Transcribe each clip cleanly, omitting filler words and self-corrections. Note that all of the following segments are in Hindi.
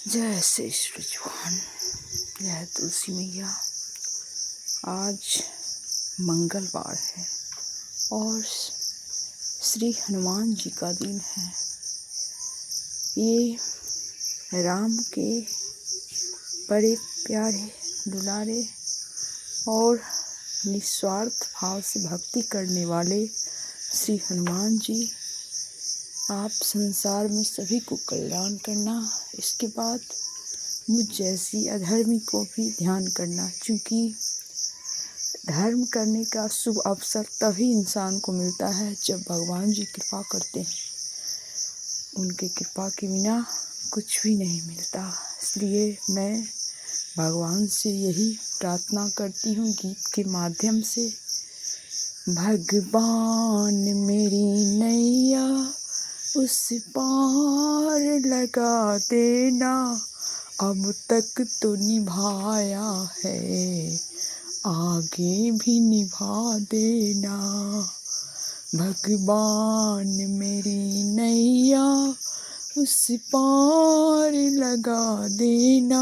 जय श्री सूरजवान, जय तुलसी मैया। आज मंगलवार है और श्री हनुमान जी का दिन है। ये राम के बड़े प्यारे दुलारे और निस्वार्थ भाव से भक्ति करने वाले श्री हनुमान जी, आप संसार में सभी को कल्याण करना, इसके बाद मुझ जैसी अधर्मी को भी ध्यान करना, क्योंकि धर्म करने का शुभ अवसर तभी इंसान को मिलता है जब भगवान जी कृपा करते हैं। उनके कृपा के बिना कुछ भी नहीं मिलता। इसलिए मैं भगवान से यही प्रार्थना करती हूँ गीत के माध्यम से, भगवान मेरी नैया उस पार लगा देना, अब तक तो निभाया है आगे भी निभा देना। भगवान मेरी नैया उस पार लगा देना,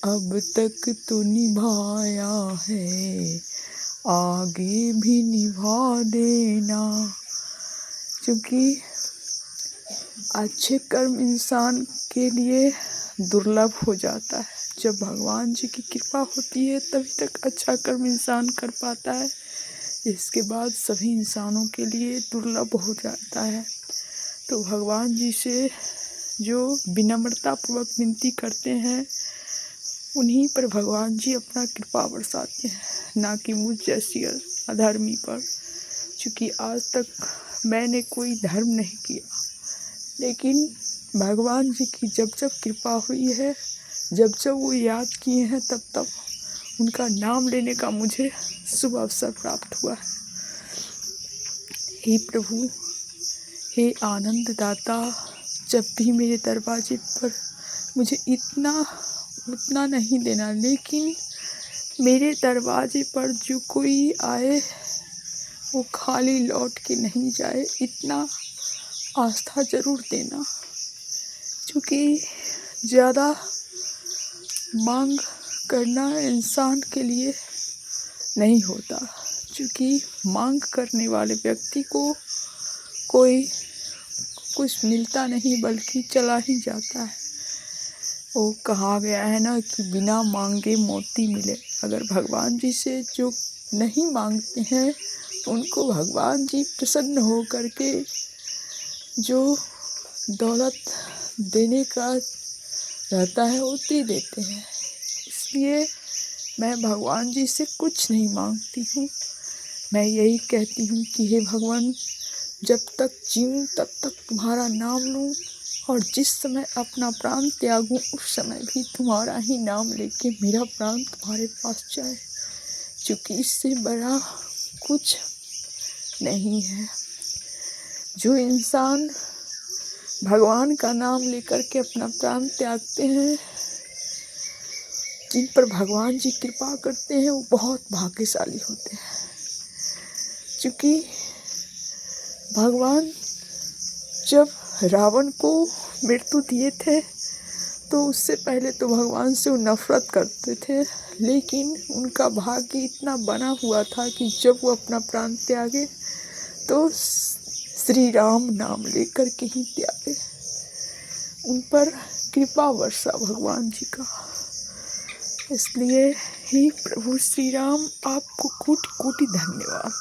अब तक तो निभाया है आगे भी निभा देना। क्योंकि अच्छे कर्म इंसान के लिए दुर्लभ हो जाता है। जब भगवान जी की कृपा होती है तभी तक अच्छा कर्म इंसान कर पाता है, इसके बाद सभी इंसानों के लिए दुर्लभ हो जाता है। तो भगवान जी से जो विनम्रतापूर्वक विनती करते हैं उन्हीं पर भगवान जी अपना कृपा बरसाते हैं, ना कि मुझ जैसी अधर्मी पर। क्योंकि आज तक मैंने कोई धर्म नहीं किया, लेकिन भगवान जी की जब जब कृपा हुई है, जब जब वो याद किए हैं, तब तब उनका नाम लेने का मुझे शुभ अवसर प्राप्त हुआ है। हे प्रभु, हे आनंद दाता, जब भी मेरे दरवाजे पर मुझे उतना नहीं देना, लेकिन मेरे दरवाजे पर जो कोई आए वो खाली लौट के नहीं जाए, इतना आस्था जरूर देना। क्योंकि ज़्यादा मांग करना इंसान के लिए नहीं होता, क्योंकि मांग करने वाले व्यक्ति को कोई कुछ मिलता नहीं बल्कि चला ही जाता है। वो कहा गया है ना कि बिना मांगे मोती मिले। अगर भगवान जी से जो नहीं मांगते हैं उनको भगवान जी प्रसन्न हो करके जो दौलत देने का रहता है वो दे देते हैं। इसलिए मैं भगवान जी से कुछ नहीं मांगती हूँ। मैं यही कहती हूँ कि हे भगवान, जब तक जीऊँ तब तक तुम्हारा नाम लूँ, और जिस समय अपना प्राण त्यागूँ उस समय भी तुम्हारा ही नाम लेके मेरा प्राण तुम्हारे पास जाए। क्योंकि इससे बड़ा कुछ नहीं है। जो इंसान भगवान का नाम लेकर के अपना प्राण त्यागते हैं, जिन पर भगवान जी कृपा करते हैं, वो बहुत भाग्यशाली होते हैं। क्योंकि भगवान जब रावण को मृत्यु दिए थे तो उससे पहले तो भगवान से वो नफरत करते थे, लेकिन उनका भाग्य इतना बना हुआ था कि जब वो अपना प्राण त्यागे तो श्री राम नाम लेकर के ही त्यागे। उन पर कृपा वर्षा भगवान जी का। इसलिए हे प्रभु श्री राम, आपको कोटि कोटि धन्यवाद।